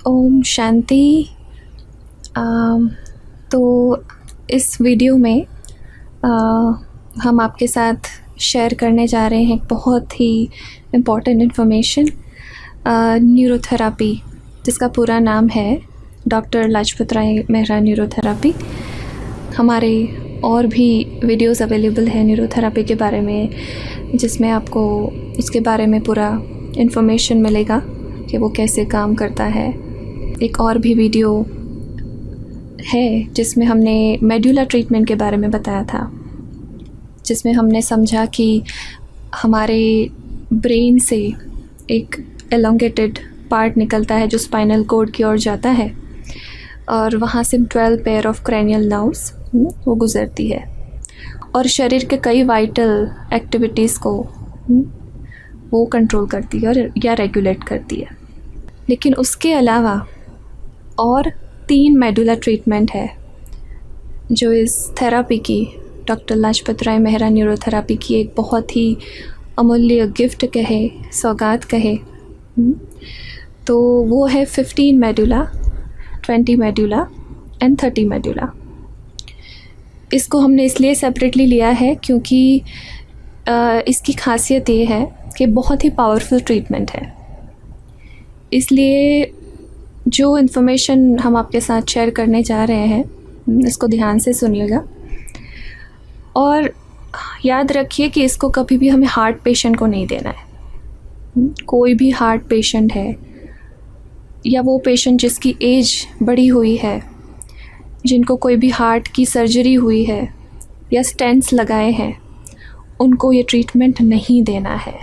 ओम शांति। तो इस वीडियो में हम आपके साथ शेयर करने जा रहे हैं एक बहुत ही इम्पॉर्टेंट इन्फॉर्मेशन, न्यूरोथेरापी, जिसका पूरा नाम है डॉक्टर लाजपत राय मेहरा न्यूरोथेरापी। हमारे और भी वीडियोस अवेलेबल है न्यूरोथेरापी के बारे में, जिसमें आपको उसके बारे में पूरा इन्फॉर्मेशन मिलेगा कि वो कैसे काम करता है। एक और भी वीडियो है जिसमें हमने मेडुला ट्रीटमेंट के बारे में बताया था, जिसमें हमने समझा कि हमारे ब्रेन से एक एलोंगेटेड पार्ट निकलता है जो स्पाइनल कॉर्ड की ओर जाता है, और वहाँ से 12 पेयर ऑफ क्रैनियल नर्व्स वो गुज़रती है और शरीर के कई वाइटल एक्टिविटीज़ को वो कंट्रोल करती है और या रेगुलेट करती है। लेकिन उसके अलावा और 3 मेडुला ट्रीटमेंट है जो इस थेरापी की, डॉक्टर लाजपत राय मेहरा न्यूरोथेरापी की एक बहुत ही अमूल्य गिफ्ट कहे, सौगात कहे, तो वो है 15 मेडुला, 20 मेडुला एंड 30 मेडुला। इसको हमने इसलिए सेपरेटली लिया है क्योंकि इसकी खासियत ये है कि बहुत ही पावरफुल ट्रीटमेंट है। इसलिए जो इन्फॉर्मेशन हम आपके साथ शेयर करने जा रहे हैं, इसको ध्यान से सुनिएगा और याद रखिए कि इसको कभी भी हमें हार्ट पेशेंट को नहीं देना है। कोई भी हार्ट पेशेंट है या वो पेशेंट जिसकी एज बढ़ी हुई है, जिनको कोई भी हार्ट की सर्जरी हुई है या स्टेंट्स लगाए हैं, उनको ये ट्रीटमेंट नहीं देना है।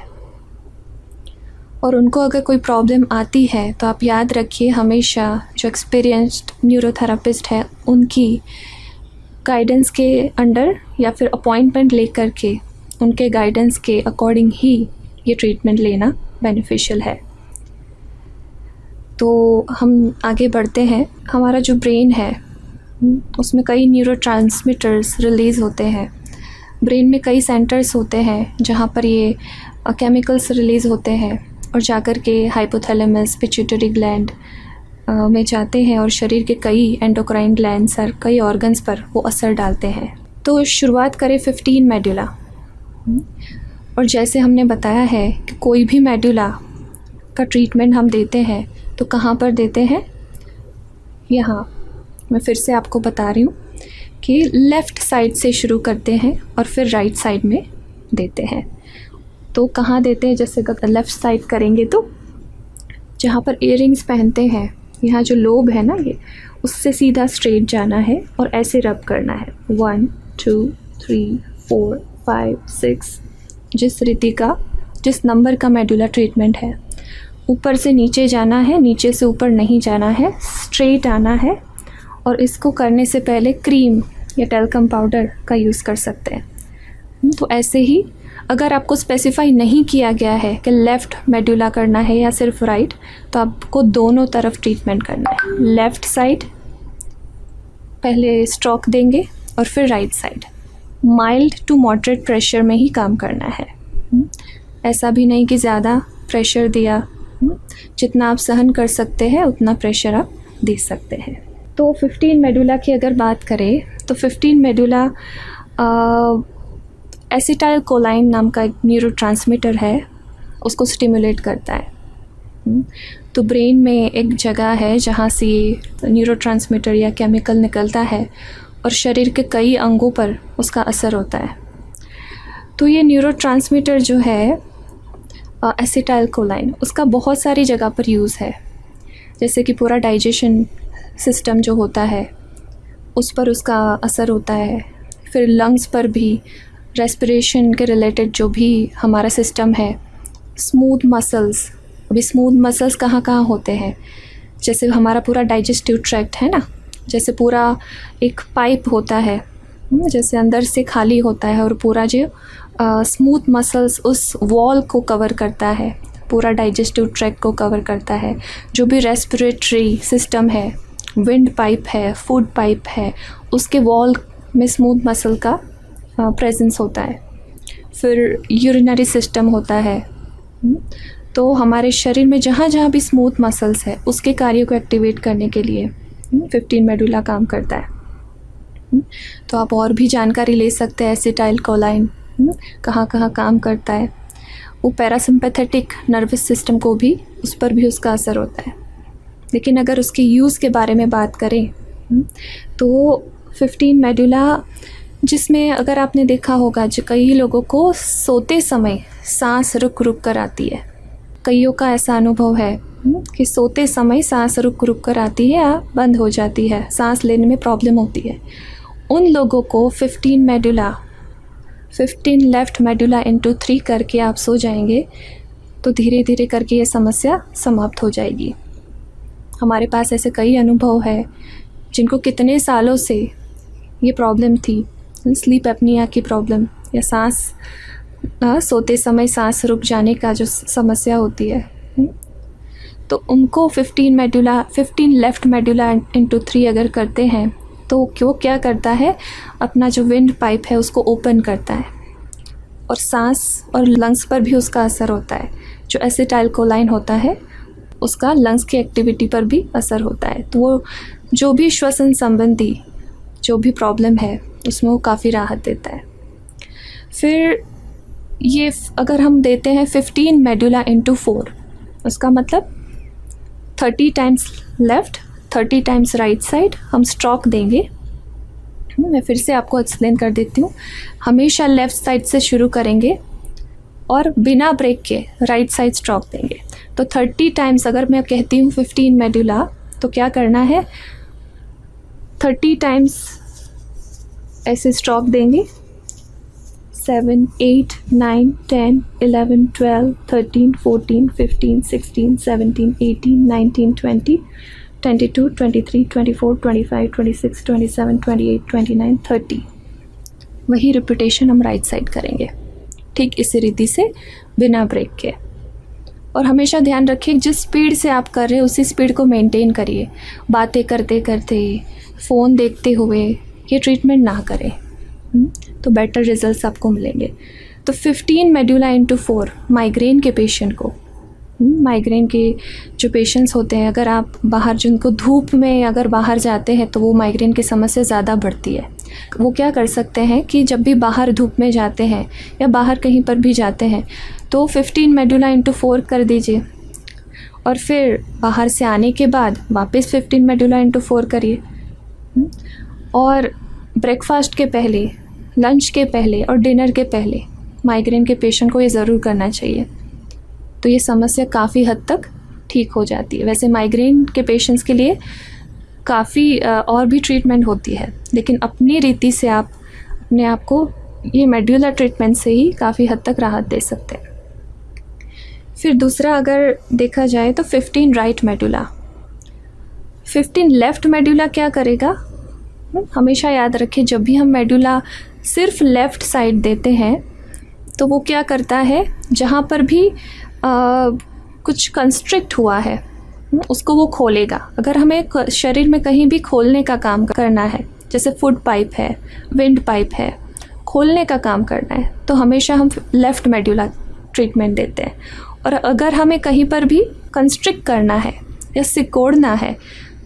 और उनको अगर कोई प्रॉब्लम आती है तो आप याद रखिए, हमेशा जो एक्सपीरियंस्ड न्यूरोथेरापिस्ट है उनकी गाइडेंस के अंडर या फिर अपॉइंटमेंट लेकर के उनके गाइडेंस के अकॉर्डिंग ही ये ट्रीटमेंट लेना बेनिफिशियल है। तो हम आगे बढ़ते हैं। हमारा जो ब्रेन है उसमें कई न्यूरोट्रांसमीटर्स रिलीज़ होते हैं। ब्रेन में कई सेंटर्स होते हैं जहाँ पर ये केमिकल्स रिलीज़ होते हैं और जाकर के हाइपोथैलेमस, पिट्यूटरी ग्लैंड में जाते हैं और शरीर के कई एंडोक्राइन ग्लैंड्स और कई ऑर्गन्स पर वो असर डालते हैं। तो शुरुआत करें 15 मेडुला। और जैसे हमने बताया है कि कोई भी मेडुला का ट्रीटमेंट हम देते हैं तो कहाँ पर देते हैं, यहाँ मैं फिर से आपको बता रही हूँ कि लेफ़्ट साइड से शुरू करते हैं और फिर राइट साइड में देते हैं। तो कहाँ देते हैं, जैसे अगर लेफ़्ट साइड करेंगे तो जहाँ पर इयररिंग्स पहनते हैं, यहाँ जो लोब है ना, ये उससे सीधा स्ट्रेट जाना है और ऐसे रब करना है। 1 2 3 4 5 6, जिस रीति का, जिस नंबर का मेडुला ट्रीटमेंट है। ऊपर से नीचे जाना है, नीचे से ऊपर नहीं जाना है, स्ट्रेट आना है। और इसको करने से पहले क्रीम या टैल्कम पाउडर का यूज़ कर सकते हैं। तो ऐसे ही अगर आपको स्पेसिफाई नहीं किया गया है कि लेफ़्ट मेडुला करना है या सिर्फ राइट, तो आपको दोनों तरफ ट्रीटमेंट करना है। लेफ़्ट साइड पहले स्ट्रोक देंगे और फिर right side. Mild to moderate pressure में ही काम करना है। ऐसा भी नहीं कि ज़्यादा प्रेशर दिया, जितना आप सहन कर सकते हैं उतना प्रेशर आप दे सकते हैं। तो 15 मेडुला की अगर बात करें तो 15 मेडुला एसिटाइल कोलाइन नाम का एक न्यूरोट्रांसमीटर है, उसको स्टिमुलेट करता है। तो ब्रेन में एक जगह है जहाँ से न्यूरोट्रांसमीटर या केमिकल निकलता है और शरीर के कई अंगों पर उसका असर होता है। तो ये न्यूरोट्रांसमीटर जो है एसिटाइल कोलाइन, उसका बहुत सारी जगह पर यूज़ है। जैसे कि पूरा डाइजेशन सिस्टम जो होता है उस पर उसका असर होता है, फिर लंग्स पर भी, रेस्पिरेशन के रिलेटेड जो भी हमारा सिस्टम है, स्मूथ मसल्स। अभी स्मूथ मसल्स कहाँ कहाँ होते हैं, जैसे हमारा पूरा डाइजेस्टिव ट्रैक्ट है ना, जैसे पूरा एक पाइप होता है, जैसे अंदर से खाली होता है और पूरा जो स्मूथ मसल्स उस वॉल को कवर करता है, पूरा डाइजेस्टिव ट्रैक्ट को कवर करता है। जो भी रेस्पिरेटरी सिस्टम है, विंड पाइप है, फूड पाइप है, उसके वॉल में स्मूथ मसल का प्रेजेंस होता है। फिर यूरिनरी सिस्टम होता है, तो हमारे शरीर में जहाँ जहाँ भी स्मूथ मसल्स है उसके कार्यों को एक्टिवेट करने के लिए 15 मेडुला काम करता है। तो आप और भी जानकारी ले सकते हैं एसिटाइल कोलाइन कहाँ कहाँ काम करता है। वो पैरासिम्पैथेटिक नर्वस सिस्टम को भी, उस पर भी उसका असर होता है। लेकिन अगर उसके यूज़ के बारे में बात करें तो 15 मेडुला, जिसमें अगर आपने देखा होगा जो कई लोगों को सोते समय सांस रुक रुक कर आती है। कईयों का ऐसा अनुभव है कि सोते समय सांस रुक रुक कर आती है या बंद हो जाती है, सांस लेने में प्रॉब्लम होती है। उन लोगों को 15 लेफ्ट मेडुला इंटू 3 करके आप सो जाएंगे तो धीरे धीरे करके ये समस्या समाप्त हो जाएगी। हमारे पास ऐसे कई अनुभव है जिनको कितने सालों से ये प्रॉब्लम थी, स्लीप एपनिया की प्रॉब्लम या सांस सोते समय सांस रुक जाने का जो समस्या होती है, तो उनको 15 लेफ्ट मेडुला इंटू 3 अगर करते हैं तो वो क्या करता है, अपना जो विंड पाइप है उसको ओपन करता है और सांस और लंग्स पर भी उसका असर होता है। जो एसिटाइल कोलाइन होता है उसका लंग्स की एक्टिविटी पर भी असर होता है। तो वो जो भी श्वसन संबंधी जो भी प्रॉब्लम है उसमें वो काफ़ी राहत देता है। फिर ये अगर हम देते हैं 15 मेडुला इंटू 4, उसका मतलब 30 times left 30 times right side हम स्ट्रोक देंगे। मैं फिर से आपको एक्सप्लेन कर देती हूँ। हमेशा लेफ़्ट साइड से शुरू करेंगे और बिना ब्रेक के राइट साइड स्ट्रोक देंगे। तो 30 टाइम्स अगर मैं कहती हूँ 15 मेडुला, तो क्या करना है, 30 टाइम्स ऐसे स्ट्रोक देंगे। 7, 8, 9, 10, 11, 12, 13, 14, 15, 16, 17, 18, 19, 20, 22, 23, 24, 25, 26, 27, 28, 29, 30। वही रिपीटेशन हम राइट साइड करेंगे, ठीक इसी रीति से बिना ब्रेक के। और हमेशा ध्यान रखिए जिस स्पीड से आप कर रहे हैं उसी स्पीड को मेंटेन करिए। बातें करते करते, फ़ोन देखते हुए ये ट्रीटमेंट ना करें, तो बेटर रिजल्ट्स आपको मिलेंगे। तो 15 मेडुला इंटू 4 माइग्रेन के पेशेंट को, माइग्रेन के जो पेशेंट्स होते हैं, अगर आप बाहर, जिनको धूप में अगर बाहर जाते हैं तो वो माइग्रेन की समस्या ज़्यादा बढ़ती है। वो क्या कर सकते हैं कि जब भी बाहर धूप में जाते हैं या बाहर कहीं पर भी जाते हैं तो 15 मेडुला इंटू 4 कर दीजिए और फिर बाहर से आने के बाद वापस 15 मेडुला इंटू 4 करिए। और ब्रेकफास्ट के पहले, लंच के पहले और डिनर के पहले माइग्रेन के पेशेंट को ये ज़रूर करना चाहिए। तो ये समस्या काफ़ी हद तक ठीक हो जाती है। वैसे माइग्रेन के पेशेंट्स के लिए काफ़ी और भी ट्रीटमेंट होती है, लेकिन अपनी रीति से आप अपने आप को ये मेडुलर ट्रीटमेंट से ही काफ़ी हद तक राहत दे सकते हैं। फिर दूसरा अगर देखा जाए तो 15 राइट मेडुला। 15 लेफ़्ट मेडुला क्या करेगा, हमेशा याद रखें जब भी हम मेडुला सिर्फ लेफ़्ट साइड देते हैं तो वो क्या करता है, जहाँ पर भी कुछ कंस्ट्रिक्ट हुआ है उसको वो खोलेगा। अगर हमें शरीर में कहीं भी खोलने का काम करना है, जैसे फूड पाइप है, विंड पाइप है, खोलने का काम करना है, तो हमेशा हम लेफ़्ट मेडुला ट्रीटमेंट देते हैं। और अगर हमें कहीं पर भी कंस्ट्रिक्ट करना है या सिकोड़ना है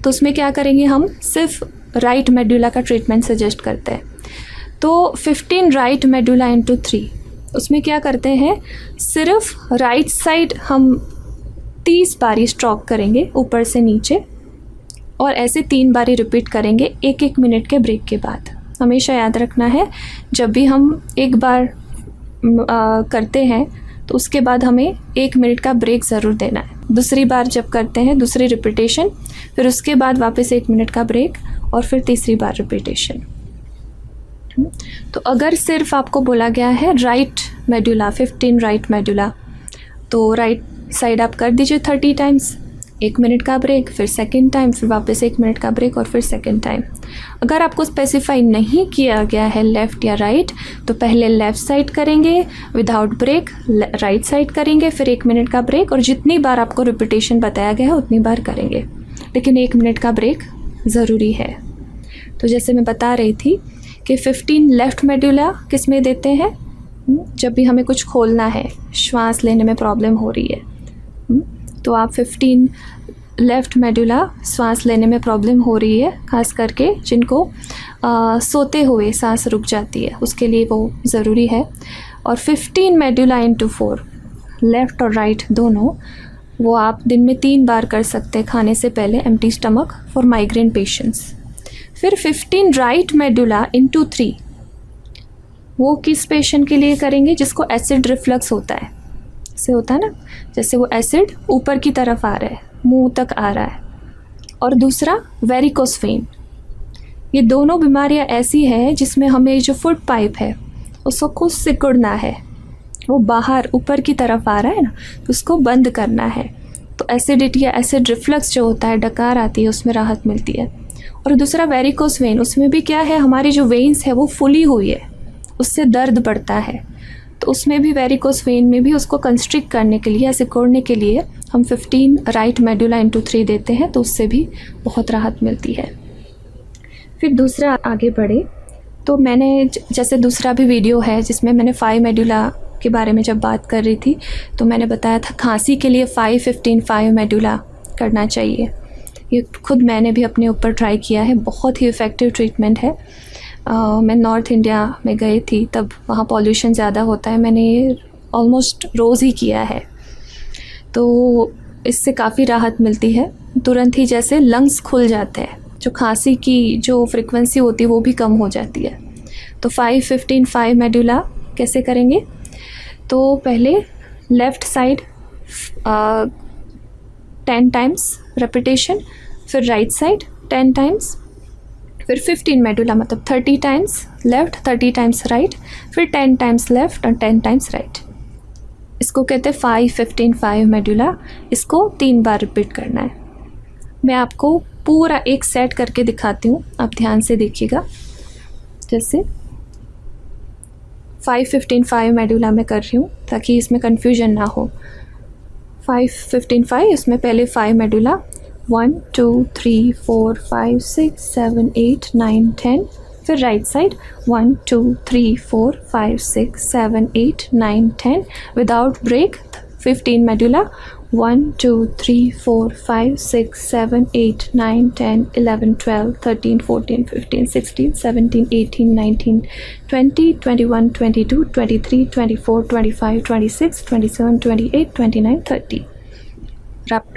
तो उसमें क्या करेंगे, हम सिर्फ राइट मेडुला का ट्रीटमेंट सजेस्ट करते हैं। तो 15 राइट मेडुला इंटू 3, उसमें क्या करते हैं, सिर्फ राइट साइड हम 30 बारी स्ट्रोक करेंगे ऊपर से नीचे और ऐसे 3 बारी रिपीट करेंगे 1-1 मिनट के ब्रेक के बाद। हमेशा याद रखना है जब भी हम एक बार करते हैं तो उसके बाद हमें 1 मिनट का ब्रेक ज़रूर देना है। दूसरी बार जब करते हैं, दूसरी रिपीटेशन, फिर उसके बाद वापस 1 मिनट का ब्रेक और फिर तीसरी बार रिपीटेशन। तो अगर सिर्फ आपको बोला गया है राइट मेडुला, 15 राइट मेडुला, तो राइट साइड आप कर दीजिए 30 टाइम्स, 1 मिनट का ब्रेक, फिर सेकंड टाइम, फिर वापस 1 मिनट का ब्रेक और फिर सेकंड टाइम। अगर आपको स्पेसिफाई नहीं किया गया है लेफ़्ट या राइट, तो पहले लेफ़्ट साइड करेंगे विदाउट ब्रेक, राइट साइड करेंगे, फिर 1 मिनट का ब्रेक और जितनी बार आपको रिपीटेशन बताया गया है उतनी बार करेंगे, लेकिन 1 मिनट का ब्रेक ज़रूरी है। तो जैसे मैं बता रही थी कि 15 लेफ़्ट मेडुला किस में देते हैं, जब भी हमें कुछ खोलना है, श्वास लेने में प्रॉब्लम हो रही है, तो आप 15 लेफ़्ट मेडुला सांस लेने में प्रॉब्लम हो रही है, ख़ास करके जिनको सोते हुए सांस रुक जाती है, उसके लिए वो ज़रूरी है। और 15 मेडुला इंटू 4 लेफ़्ट और राइट दोनों, वो आप दिन में 3 बार कर सकते हैं खाने से पहले, empty stomach, for migraine patients. फिर 15 राइट मेडुला इंटू 3, वो किस पेशेंट के लिए करेंगे? जिसको एसिड रिफ्लक्स होता है, जैसे होता है ना, जैसे वो एसिड ऊपर की तरफ आ रहा है, मुंह तक आ रहा है। और दूसरा वेरिकोस वेन। ये दोनों बीमारियां ऐसी हैं जिसमें हमें जो फूड पाइप है उसको खुद सिकुड़ना है, वो बाहर ऊपर की तरफ आ रहा है ना, तो उसको बंद करना है। तो एसिडिटी या एसिड रिफ्लक्स जो होता है, डकार आती है, उसमें राहत मिलती है। और दूसरा वेरिकोस वेन, उसमें भी क्या है, हमारी जो वेन्स है वो फुली हुई है, उससे दर्द बढ़ता है। तो उसमें भी वेरिकोस वेन में भी उसको कंस्ट्रिक्ट करने के लिए या सिकोड़ने के लिए हम 15 राइट मेडुला इंटू 3 देते हैं, तो उससे भी बहुत राहत मिलती है। फिर दूसरा आगे बढ़े तो मैंने जैसे दूसरा भी वीडियो है जिसमें मैंने 5 मेडुला के बारे में जब बात कर रही थी, तो मैंने बताया था खांसी के लिए 5-15-5 मेडुला करना चाहिए। ये खुद मैंने भी अपने ऊपर ट्राई किया है, बहुत ही इफ़ेक्टिव ट्रीटमेंट है। मैं नॉर्थ इंडिया में गई थी, तब वहाँ पॉल्यूशन ज़्यादा होता है, मैंने ये ऑलमोस्ट रोज़ ही किया है, तो इससे काफ़ी राहत मिलती है। तुरंत ही जैसे लंग्स खुल जाते हैं, जो खांसी की जो फ्रिक्वेंसी होती है वो भी कम हो जाती है। तो 5-15-5 मेडुला कैसे करेंगे? तो पहले लेफ़्ट साइड 10 टाइम्स रेपिटेशन, फिर राइट साइड 10 टाइम्स, फिर 15 मेडुला मतलब 30 टाइम्स लेफ़्ट, 30 टाइम्स राइट, फिर 10 टाइम्स लेफ़्ट और 10 टाइम्स राइट। इसको कहते हैं 5-15-5 मेडुला। इसको 3 बार रिपीट करना है। मैं आपको पूरा एक सेट करके दिखाती हूँ, आप ध्यान से देखिएगा। जैसे 5-15-5 मेडुला में कर रही हूँ ताकि इसमें कन्फ्यूजन ना हो। 5-15-5, इसमें पहले 5 मेडुला 1 2 3 4 5 6 7 8 9 10, फिर right side 1 2 3 4 5 6 7 8 9 10 without break. 15 medulla 1 2 3 4 5 6 7 8 9 10 11 12 13 14 15 16 17 18 19 20 21 22 23 24 25 26 27 28 29 30।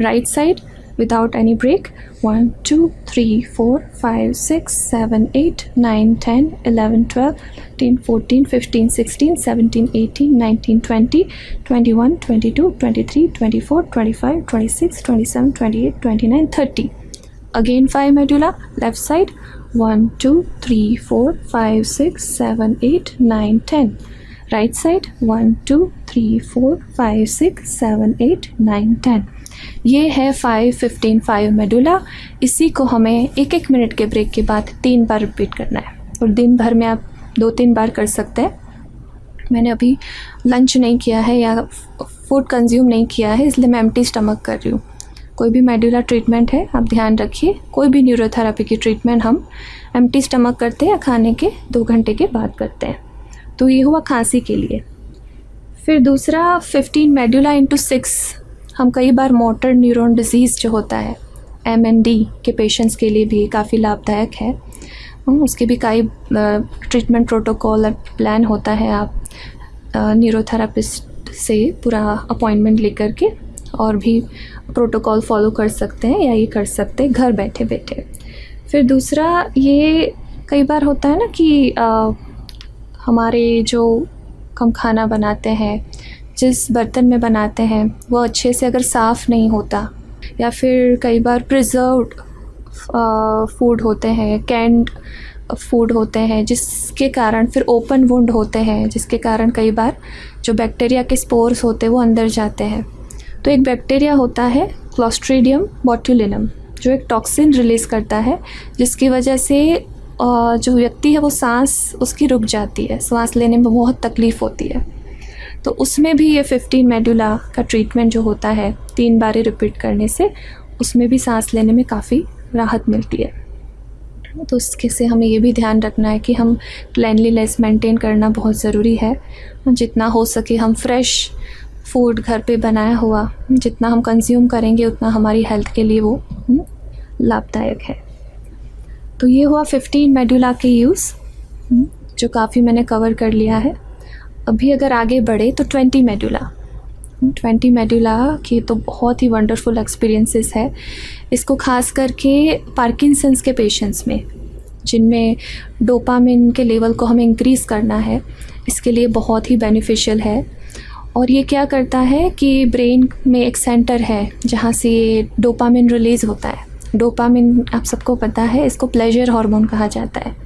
Right side without any break 1 2 3 4 5 6 7 8 9 10 11 12 13 14 15 16 17 18 19 20 21 22 23 24 25 26 27 28 29 30। Again 5 medulla, left side 1 2 3 4 5 6 7 8 9 10, right side 1 2 3 4 5 6 7 8 9 10। ये है 5-15-5 मेडुला। इसी को हमें 1-1 मिनट के ब्रेक के बाद 3 बार रिपीट करना है, और दिन भर में आप 2-3 बार कर सकते हैं। मैंने अभी लंच नहीं किया है या फूड कंज्यूम नहीं किया है, इसलिए मैं एम्प्टी स्टमक कर रही हूँ। कोई भी मेडुला ट्रीटमेंट है, आप ध्यान रखिए, कोई भी न्यूरोथेरेपी की ट्रीटमेंट हम एम्प्टी स्टमक करते हैं या खाने के 2 घंटे के बाद करते हैं। तो ये हुआ खांसी के लिए। फिर दूसरा 15 मेडुला इंटू 6 हम कई बार मोटर न्यूरॉन डिजीज़ जो होता है MND के पेशेंट्स के लिए भी काफ़ी लाभदायक है। उसके भी कई ट्रीटमेंट प्रोटोकॉल और प्लान होता है। आप न्यूरोथेरेपिस्ट से पूरा अपॉइंटमेंट लेकर के और भी प्रोटोकॉल फॉलो कर सकते हैं, या ये कर सकते हैं घर बैठे बैठे। फिर दूसरा ये कई बार होता है ना कि हमारे जो हम खाना बनाते हैं, जिस बर्तन में बनाते हैं वो अच्छे से अगर साफ़ नहीं होता, या फिर कई बार प्रिजर्व्ड फूड होते हैं, कैंड फूड होते हैं, जिसके कारण फिर ओपन वुंड होते हैं, जिसके कारण कई बार जो बैक्टीरिया के स्पोर्स होते हैं वो अंदर जाते हैं। तो एक बैक्टीरिया होता है क्लोस्ट्रीडियम बोट्युलिनम, जो एक टॉक्सिन रिलीज़ करता है, जिसकी वजह से जो व्यक्ति है वो सांस उसकी रुक जाती है, सांस लेने में बहुत तकलीफ़ होती है। तो उसमें भी ये 15 मेडुला का ट्रीटमेंट जो होता है 3 बार रिपीट करने से, उसमें भी सांस लेने में काफ़ी राहत मिलती है। तो उसके से हमें ये भी ध्यान रखना है कि हम क्लेanलीनेस मेंटेन करना बहुत ज़रूरी है। जितना हो सके हम फ्रेश फूड घर पे बनाया हुआ जितना हम कंज्यूम करेंगे उतना हमारी हेल्थ के लिए वो लाभदायक है। तो ये हुआ 15 मेडुला के यूज़, जो काफ़ी मैंने कवर कर लिया है। अभी अगर आगे बढ़े तो 20 मेडुला की तो बहुत ही वंडरफुल एक्सपीरियंसेस है। इसको खास करके पार्किंसंस के पेशेंट्स में, जिनमें डोपामिन के लेवल को हमें इंक्रीज़ करना है, इसके लिए बहुत ही बेनिफिशियल है। और ये क्या करता है कि ब्रेन में एक सेंटर है जहाँ से डोपामिन रिलीज़ होता है। डोपामिन आप सबको पता है, इसको प्लेजर हार्मोन कहा जाता है।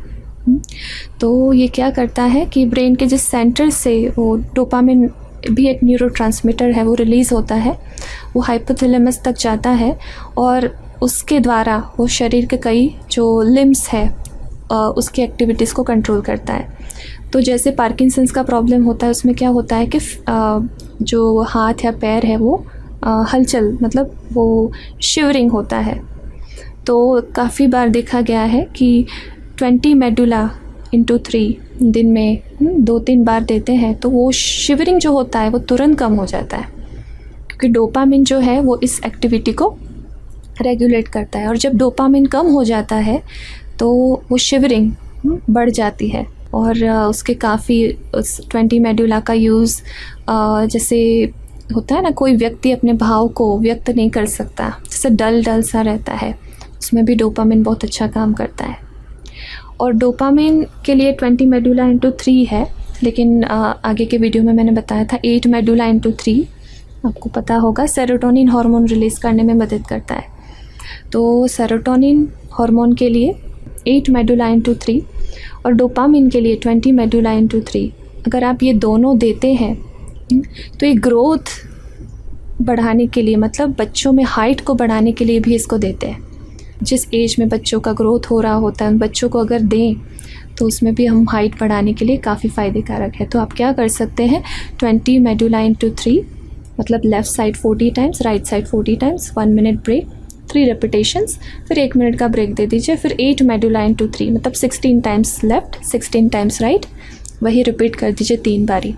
तो ये क्या करता है कि ब्रेन के जिस सेंटर से वो डोपामिन भी एक न्यूरोट्रांसमीटर है, वो रिलीज़ होता है, वो हाइपोथैलेमस तक जाता है और उसके द्वारा वो शरीर के कई जो लिम्स है उसकी एक्टिविटीज़ को कंट्रोल करता है। तो जैसे पार्किंसंस का प्रॉब्लम होता है, उसमें क्या होता है कि जो हाथ या पैर है वो हलचल, मतलब वो शिवरिंग होता है। तो काफ़ी बार देखा गया है कि 20 मेडुला इंटू 3 दिन में 2-3 बार देते हैं तो वो शिवरिंग जो होता है वो तुरंत कम हो जाता है, क्योंकि डोपामिन जो है वो इस एक्टिविटी को रेगुलेट करता है। और जब डोपामिन कम हो जाता है तो वो शिवरिंग बढ़ जाती है। और उसके काफ़ी 20 मेडुला का यूज़, जैसे होता है ना, कोई व्यक्ति अपने भाव को व्यक्त नहीं कर सकता, जैसे डल सा रहता है, उसमें भी डोपामिन बहुत अच्छा काम करता है। और डोपामिन के लिए 20 मेडुला इंटू 3 है, लेकिन आगे के वीडियो में मैंने बताया था 8 मेडुला इंटू 3। आपको पता होगा सेरोटोनिन हार्मोन रिलीज़ करने में मदद करता है। तो सेरोटोनिन हार्मोन के लिए 8 मेडुला इंटू 3 और डोपामिन के लिए 20 मेडुला इंटू 3। अगर आप ये दोनों देते हैं तो ये ग्रोथ बढ़ाने के लिए, मतलब बच्चों में हाइट को बढ़ाने के लिए भी इसको देते हैं। जिस एज में बच्चों का ग्रोथ हो रहा होता है, उन बच्चों को अगर दें तो उसमें भी हम हाइट बढ़ाने के लिए काफ़ी फ़ायदेकारक है। तो आप क्या कर सकते हैं, 20 मेडुला इंटू 3, मतलब left side 40 times, right side 40 times, 1 minute break, 3 repetitions, फिर 1 मिनट का ब्रेक दे दीजिए। फिर 8 मेडुला इंटू 3, मतलब 16 टाइम्स लेफ़्ट, 16 टाइम्स राइट, वही रिपीट कर दीजिए 3 बारी।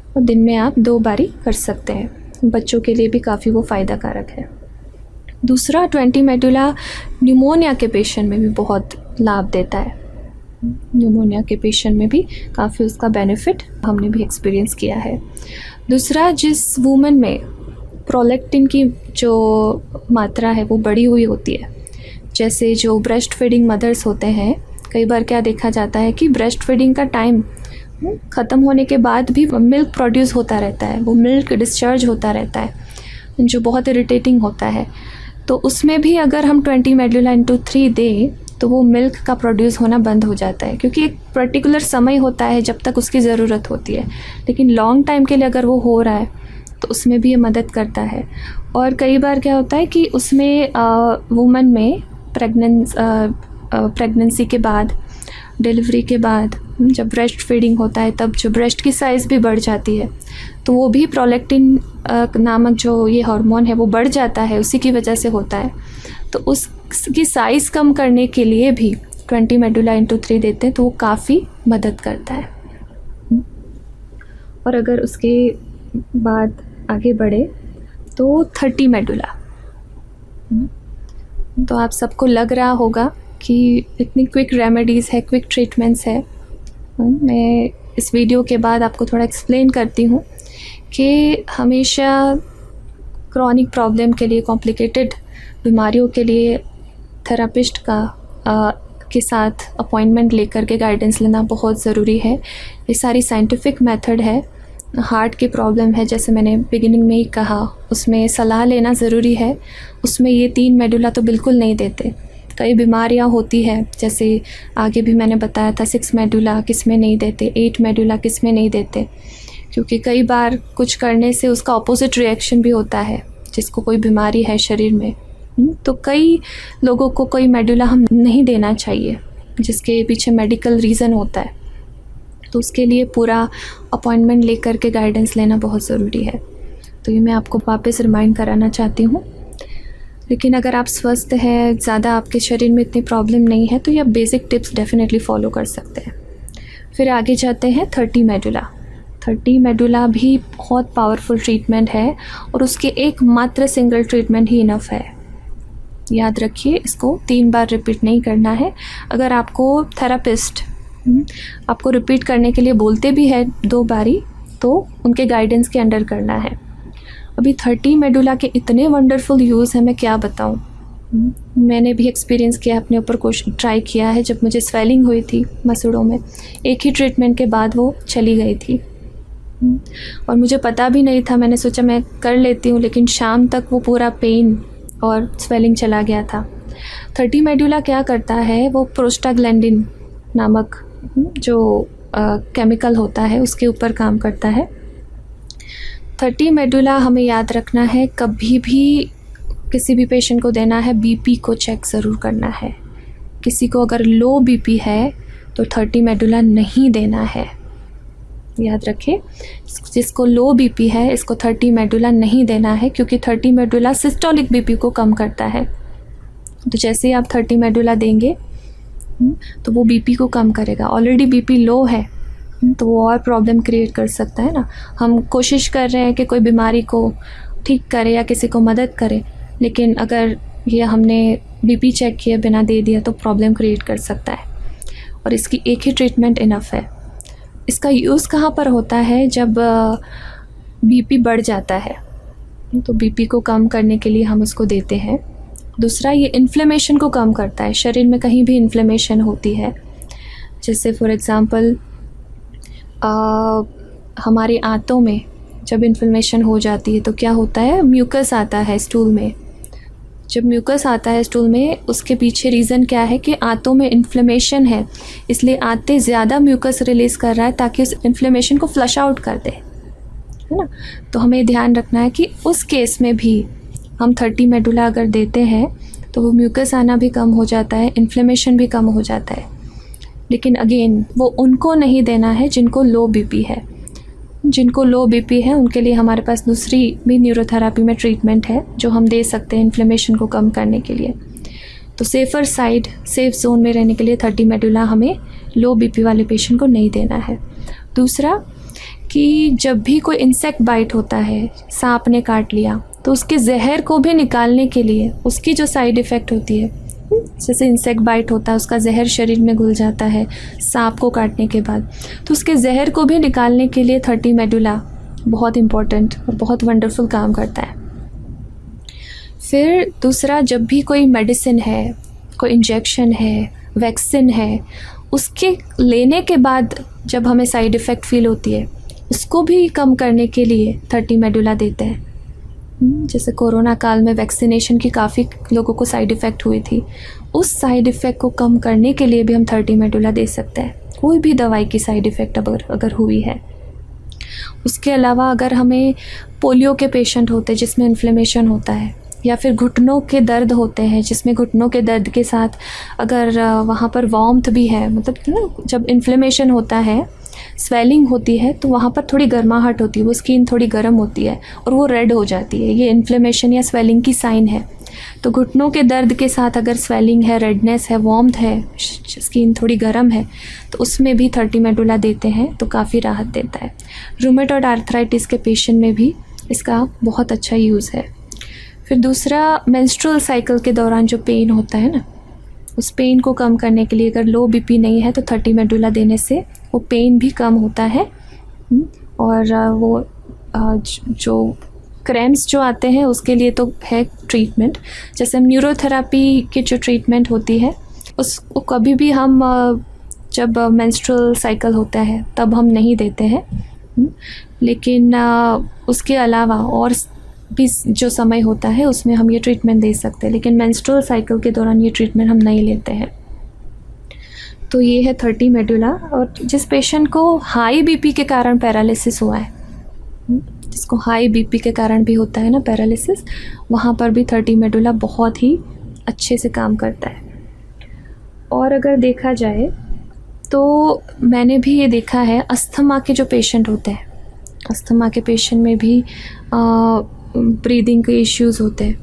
और दिन में आप 2 बारी कर सकते हैं। बच्चों के लिए भी काफ़ी वो फ़ायदा कारक है। दूसरा 20 मेडुला न्यूमोनिया के पेशेंट में भी बहुत लाभ देता है। न्यूमोनिया के पेशेंट में भी काफ़ी उसका बेनिफिट हमने भी एक्सपीरियंस किया है। दूसरा, जिस वूमेन में प्रोलैक्टिन की जो मात्रा है वो बढ़ी हुई होती है, जैसे जो ब्रेस्ट फीडिंग मदर्स होते हैं, कई बार क्या देखा जाता है कि ब्रेस्ट फीडिंग का टाइम ख़त्म होने के बाद भी मिल्क प्रोड्यूस होता रहता है, वो मिल्क डिस्चार्ज होता रहता है, जो बहुत इरिटेटिंग होता है। तो उसमें भी अगर हम 20 मेडुला इंटू 3 दें तो वो मिल्क का प्रोड्यूस होना बंद हो जाता है, क्योंकि एक पर्टिकुलर समय होता है जब तक उसकी ज़रूरत होती है, लेकिन लॉन्ग टाइम के लिए अगर वो हो रहा है तो उसमें भी ये मदद करता है। और कई बार क्या होता है कि उसमें वुमन में प्रेगनेंसी के बाद, डिलीवरी के बाद जब ब्रेस्ट फीडिंग होता है, तब जो ब्रेस्ट की साइज़ भी बढ़ जाती है, तो वो भी प्रोलैक्टिन नामक जो ये हार्मोन है वो बढ़ जाता है, उसी की वजह से होता है। तो उसकी साइज़ कम करने के लिए भी 20 मेडुला इंटू 3 देते हैं तो वो काफ़ी मदद करता है। और अगर उसके बाद आगे बढ़े तो 30 मेडुला, तो आप सबको लग रहा होगा कि इतनी क्विक रेमेडीज़ है, क्विक ट्रीटमेंट्स है। मैं इस वीडियो के बाद आपको थोड़ा एक्सप्लेन करती हूँ कि हमेशा क्रॉनिक प्रॉब्लम के लिए, कॉम्प्लिकेटेड बीमारियों के लिए थेरापिस्ट के साथ अपॉइंटमेंट लेकर के गाइडेंस लेना बहुत ज़रूरी है। ये सारी साइंटिफिक मेथड है। हार्ट की प्रॉब्लम है, जैसे मैंने बिगिनिंग में ही कहा, उसमें सलाह लेना ज़रूरी है। उसमें ये 3 मेडुला तो बिल्कुल नहीं देते। कई बीमारियां होती है, जैसे आगे भी मैंने बताया था 6 मेडुला किस में नहीं देते, 8 मेडुला किस में नहीं देते, क्योंकि कई बार कुछ करने से उसका ऑपोजिट रिएक्शन भी होता है। जिसको कोई बीमारी है शरीर में, तो कई लोगों को कोई मेडुला हम नहीं देना चाहिए, जिसके पीछे मेडिकल रीज़न होता है। तो उसके लिए पूरा अपॉइंटमेंट लेकर के गाइडेंस लेना बहुत ज़रूरी है। तो ये मैं आपको वापस रिमाइंड कराना चाहती हूँ। लेकिन अगर आप स्वस्थ हैं, ज़्यादा आपके शरीर में इतनी प्रॉब्लम नहीं है, तो ये आप बेसिक टिप्स डेफिनेटली फॉलो कर सकते हैं। फिर आगे जाते हैं 30 30 मेडुला भी बहुत पावरफुल ट्रीटमेंट है और उसके एकमात्र सिंगल ट्रीटमेंट ही इनफ है। याद रखिए, इसको 3 बार रिपीट नहीं करना है। अगर आपको थेरापिस्ट आपको रिपीट करने के लिए बोलते भी है 2 बारी, तो उनके गाइडेंस के अंडर करना है। अभी 30 मेडुला के इतने वंडरफुल यूज़ हैं, मैं क्या बताऊं। मैंने भी एक्सपीरियंस किया, अपने ऊपर कुछ ट्राई किया है। जब मुझे स्वेलिंग हुई थी मसूड़ों में, एक ही ट्रीटमेंट के बाद वो चली गई थी और मुझे पता भी नहीं था। मैंने सोचा मैं कर लेती हूँ, लेकिन शाम तक वो पूरा पेन और स्वेलिंग चला गया था। 30 मेडुला क्या करता है, वो प्रोस्टाग्लैंडिन नामक जो केमिकल होता है उसके ऊपर काम करता है। 30 मेडुला हमें याद रखना है, कभी भी किसी भी पेशेंट को देना है बीपी को चेक ज़रूर करना है। किसी को अगर लो बीपी है तो 30 मेडुला नहीं देना है। याद रखें, जिसको लो बीपी है इसको 30 मेडुला नहीं देना है, क्योंकि 30 मेडुला सिस्टोलिक बीपी को कम करता है। तो जैसे ही आप 30 मेडुला देंगे तो वो बीपी को कम करेगा। ऑलरेडी बीपी लो है तो वो और प्रॉब्लम क्रिएट कर सकता है ना। हम कोशिश कर रहे हैं कि कोई बीमारी को ठीक करे या किसी को मदद करे, लेकिन अगर ये हमने बीपी चेक किए बिना दे दिया तो प्रॉब्लम क्रिएट कर सकता है। और इसकी एक ही ट्रीटमेंट इनफ है। इसका यूज़ कहाँ पर होता है, जब बीपी बढ़ जाता है तो बीपी को कम करने के लिए हम उसको देते हैं। दूसरा, ये इन्फ्लेमेशन को कम करता है। शरीर में कहीं भी इन्फ्लेमेशन होती है, जैसे फॉर एग्ज़ाम्पल हमारी आंतों में जब इन्फ्लेमेशन हो जाती है तो क्या होता है, म्यूकस आता है स्टूल में। जब म्यूकस आता है स्टूल में, उसके पीछे रीज़न क्या है कि आंतों में इन्फ्लेमेशन है, इसलिए आंतें ज़्यादा म्यूकस रिलीज़ कर रहा है ताकि उस इन्फ्लेमेशन को फ्लश आउट कर दे, है ना। तो हमें ध्यान रखना है कि उस केस में भी हम 30 मेडुला अगर देते हैं तो वो म्यूकस आना भी कम हो जाता है, इन्फ्लेमेशन भी कम हो जाता है। लेकिन अगेन वो उनको नहीं देना है जिनको लो बीपी है। जिनको लो बीपी है उनके लिए हमारे पास दूसरी भी न्यूरोथेरेपी में ट्रीटमेंट है जो हम दे सकते हैं इन्फ्लेमेशन को कम करने के लिए। तो सेफ़र साइड, सेफ जोन में रहने के लिए 30 मेडुला हमें लो बीपी वाले पेशेंट को नहीं देना है। दूसरा कि जब भी कोई इंसेक्ट बाइट होता है, सांप ने काट लिया, तो उसके जहर को भी निकालने के लिए उसकी जो साइड इफ़ेक्ट होती है, जैसे इंसेक्ट बाइट होता है उसका जहर शरीर में घुल जाता है सांप को काटने के बाद, तो उसके जहर को भी निकालने के लिए 30 मेडुला बहुत इम्पोर्टेंट और बहुत वंडरफुल काम करता है। फिर दूसरा, जब भी कोई मेडिसिन है, कोई इंजेक्शन है, वैक्सीन है, उसके लेने के बाद जब हमें साइड इफ़ेक्ट फील होती है उसको भी कम करने के लिए 30 मेडुला देते हैं। जैसे कोरोना काल में वैक्सीनेशन की काफ़ी लोगों को साइड इफ़ेक्ट हुई थी, उस साइड इफ़ेक्ट को कम करने के लिए भी हम 30 मेडुला दे सकते हैं, कोई भी दवाई की साइड इफ़ेक्ट अगर हुई है। उसके अलावा अगर हमें पोलियो के पेशेंट होते हैं जिसमें इन्फ्लेमेशन होता है, या फिर घुटनों के दर्द होते हैं जिसमें घुटनों के दर्द के साथ अगर वहाँ पर वार्मथ भी है, मतलब ना जब इन्फ्लेमेशन होता है, स्वेलिंग होती है, तो वहाँ पर थोड़ी गर्माहट होती है, वो स्किन थोड़ी गर्म होती है और वो रेड हो जाती है, ये इन्फ्लेमेशन या स्वेलिंग की साइन है। तो घुटनों के दर्द के साथ अगर स्वेलिंग है, रेडनेस है, वार्मथ है, स्किन थोड़ी गर्म है, तो उसमें भी 30 मेडुला देते हैं तो काफ़ी राहत देता है। रूमेटॉइड आर्थराइटिस के पेशेंट में भी इसका बहुत अच्छा यूज़ है। फिर दूसरा, मेंस्ट्रुअल साइकिल के दौरान जो पेन होता है ना, उस पेन को कम करने के लिए अगर लो बीपी नहीं है तो 30 मेडुला देने से वो पेन भी कम होता है। और वो जो क्रैम्प्स जो आते हैं उसके लिए तो है ट्रीटमेंट। जैसे हम न्यूरोथेरेपी की जो ट्रीटमेंट होती है उसको कभी भी हम जब मेंस्ट्रुअल साइकिल होता है तब हम नहीं देते हैं, लेकिन उसके अलावा और भी जो समय होता है उसमें हम ये ट्रीटमेंट दे सकते हैं, लेकिन मेंस्ट्रुअल साइकिल के दौरान ये ट्रीटमेंट हम नहीं लेते हैं। तो ये है 30 मेडुला। और जिस पेशेंट को हाई बीपी के कारण पैरालिसिस हुआ है, जिसको हाई बीपी के कारण भी होता है ना पैरालिसिस, वहाँ पर भी 30 मेडुला बहुत ही अच्छे से काम करता है। और अगर देखा जाए तो मैंने भी ये देखा है, अस्थमा के जो पेशेंट होते हैं, अस्थमा के पेशेंट में भी ब्रीदिंग के इश्यूज़ होते हैं,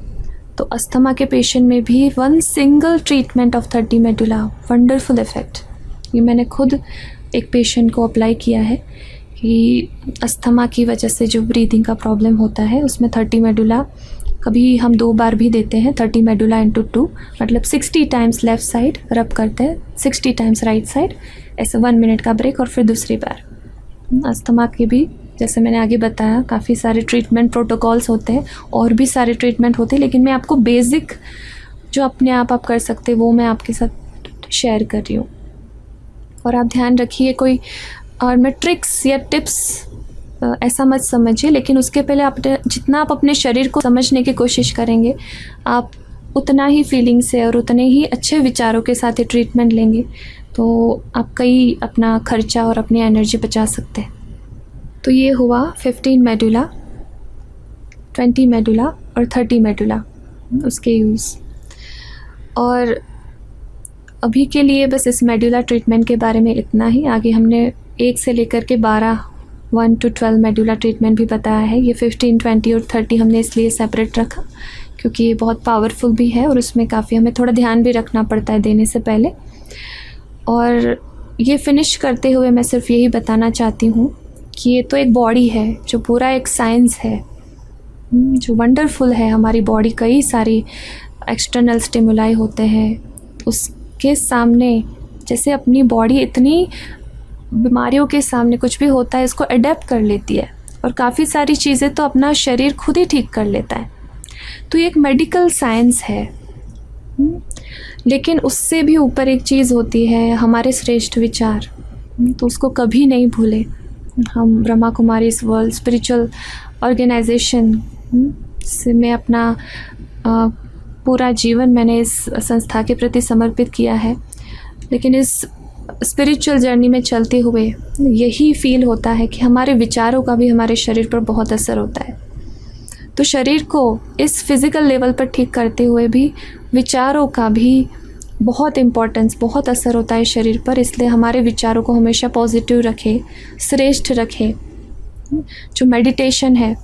तो अस्थमा के पेशेंट में भी 1 single treatment of 30 medulla wonderful effect. ये मैंने खुद एक पेशेंट को अप्लाई किया है कि अस्थमा की वजह से जो ब्रीदिंग का प्रॉब्लम होता है उसमें 30 मेडुला, कभी हम 2 बार भी देते हैं 30 मेडुला इंटू 2, मतलब 60 टाइम्स लेफ़्ट साइड रब करते हैं, 60 टाइम्स राइट साइड, ऐसे 1 मिनट का ब्रेक और फिर दूसरी बार। अस्थमा के भी जैसे मैंने आगे बताया काफ़ी सारे ट्रीटमेंट प्रोटोकॉल्स होते हैं, और भी सारे ट्रीटमेंट होते हैं, लेकिन मैं आपको बेसिक जो अपने आप कर सकते वो मैं आपके साथ शेयर कर रही हूँ। और आप ध्यान रखिए, कोई और मैं ट्रिक्स या टिप्स ऐसा मत समझिए, लेकिन उसके पहले आप जितना आप अपने शरीर को समझने की कोशिश करेंगे, आप उतना ही फीलिंग से और उतने ही अच्छे विचारों के साथ ही ट्रीटमेंट लेंगे, तो आप कई अपना खर्चा और अपनी एनर्जी बचा सकते हैं। तो ये हुआ 15 मेडुला, 20 मेडुला और 30 मेडुला उसके यूज़। और अभी के लिए बस इस मेडुला ट्रीटमेंट के बारे में इतना ही। आगे हमने 1 से लेकर के 12 1 to 12 मेडुला ट्रीटमेंट भी बताया है। ये 15, 20 और 30 हमने इसलिए सेपरेट रखा क्योंकि ये बहुत पावरफुल भी है और उसमें काफ़ी हमें थोड़ा ध्यान भी रखना पड़ता है देने से पहले। और ये फिनिश करते हुए मैं सिर्फ यही बताना चाहती हूँ कि ये तो एक बॉडी है जो पूरा एक साइंस है जो वंडरफुल है। हमारी बॉडी कई सारी एक्सटर्नल स्टिमुलाई होते हैं, उसके सामने जैसे अपनी बॉडी इतनी बीमारियों के सामने कुछ भी होता है इसको अडेप्ट कर लेती है, और काफ़ी सारी चीज़ें तो अपना शरीर खुद ही ठीक कर लेता है। तो ये एक मेडिकल साइंस है। लेकिन उससे भी ऊपर एक चीज़ होती है हमारे श्रेष्ठ विचार, तो उसको कभी नहीं भूले। हम ब्रह्मा कुमारी इस वर्ल्ड स्पिरिचुअल ऑर्गेनाइजेशन से मैं अपना पूरा जीवन मैंने इस संस्था के प्रति समर्पित किया है, लेकिन इस स्पिरिचुअल जर्नी में चलते हुए यही फील होता है कि हमारे विचारों का भी हमारे शरीर पर बहुत असर होता है। तो शरीर को इस फिज़िकल लेवल पर ठीक करते हुए भी विचारों का भी बहुत इम्पोर्टेंस, बहुत असर होता है शरीर पर। इसलिए हमारे विचारों को हमेशा पॉजिटिव रखें, श्रेष्ठ रखें। जो मेडिटेशन है,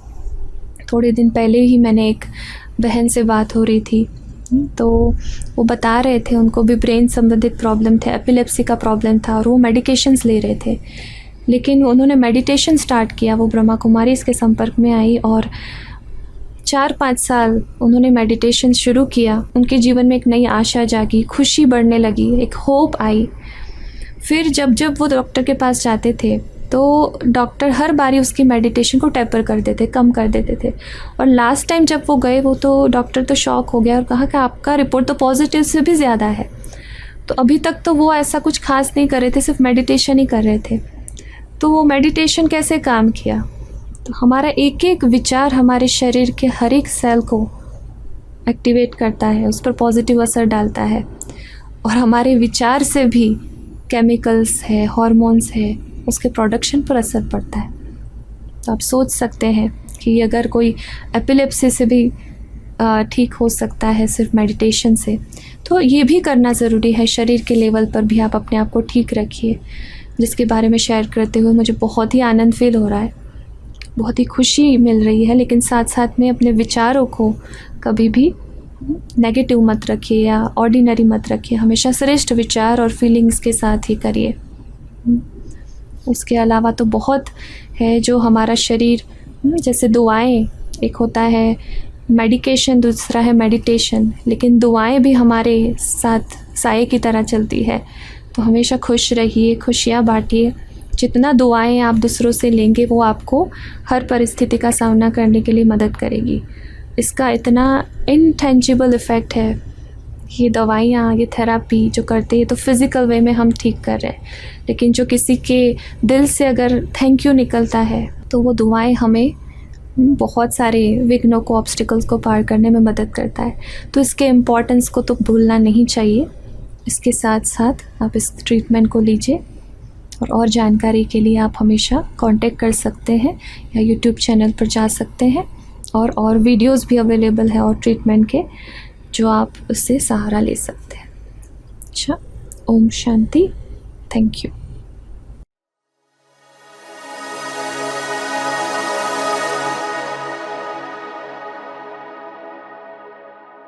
थोड़े दिन पहले ही मैंने एक बहन से बात हो रही थी, तो वो बता रहे थे उनको भी ब्रेन संबंधित प्रॉब्लम थे, एपिलेप्सी का प्रॉब्लम था, और वो मेडिकेशंस ले रहे थे। लेकिन उन्होंने मेडिटेशन स्टार्ट किया, वो ब्रह्मा कुमारी इसके संपर्क में आई और 4-5 साल उन्होंने मेडिटेशन शुरू किया। उनके जीवन में एक नई आशा जागी, खुशी बढ़ने लगी, एक होप आई। फिर जब जब वो डॉक्टर के पास जाते थे तो डॉक्टर हर बारी उसकी मेडिटेशन को टेपर कर देते, कम कर देते थे। और लास्ट टाइम जब वो गए, वो तो डॉक्टर तो शॉक हो गया और कहा कि आपका रिपोर्ट तो पॉजिटिव से भी ज़्यादा है। तो अभी तक तो वो ऐसा कुछ खास नहीं कर रहे थे, सिर्फ मेडिटेशन ही कर रहे थे। तो वो मेडिटेशन कैसे काम किया? तो हमारा एक एक विचार हमारे शरीर के हर एक सेल को एक्टिवेट करता है, उस पर पॉजिटिव असर डालता है। और हमारे विचार से भी केमिकल्स है, हॉर्मोन्स है, उसके प्रोडक्शन पर असर पड़ता है। तो आप सोच सकते हैं कि अगर कोई एपिलेप्सी से भी ठीक हो सकता है सिर्फ मेडिटेशन से, तो ये भी करना ज़रूरी है। शरीर के लेवल पर भी आप अपने आप को ठीक रखिए, जिसके बारे में शेयर करते हुए मुझे बहुत ही आनंद फील हो रहा है, बहुत ही खुशी मिल रही है। लेकिन साथ साथ में अपने विचारों को कभी भी नेगेटिव मत रखिए या ऑर्डिनरी मत रखिए, हमेशा श्रेष्ठ विचार और फीलिंग्स के साथ ही करिए। उसके अलावा तो बहुत है जो हमारा शरीर, जैसे दुआएं, एक होता है मेडिकेशन, दूसरा है मेडिटेशन, लेकिन दुआएं भी हमारे साथ साये की तरह चलती है। तो हमेशा खुश रहिए, खुशियाँ बांटिए। जितना दुआएं आप दूसरों से लेंगे वो आपको हर परिस्थिति का सामना करने के लिए मदद करेगी। इसका इतना इनटेंजिबल इफ़ेक्ट है। ये दवाइयाँ, ये थेरापी जो करते हैं तो फिज़िकल वे में हम ठीक कर रहे हैं, लेकिन जो किसी के दिल से अगर थैंक यू निकलता है तो वो दुआएं हमें बहुत सारे विघ्नों को, ऑब्स्टिकल्स को पार करने में मदद करता है। तो इसके इम्पोर्टेंस को तो भूलना नहीं चाहिए। इसके साथ साथ आप इस ट्रीटमेंट को लीजिए, और जानकारी के लिए आप हमेशा कांटेक्ट कर सकते हैं या यूट्यूब चैनल पर जा सकते हैं, और वीडियोस भी अवेलेबल है और ट्रीटमेंट के, जो आप उससे सहारा ले सकते हैं। अच्छा, ओम शांति, थैंक यू।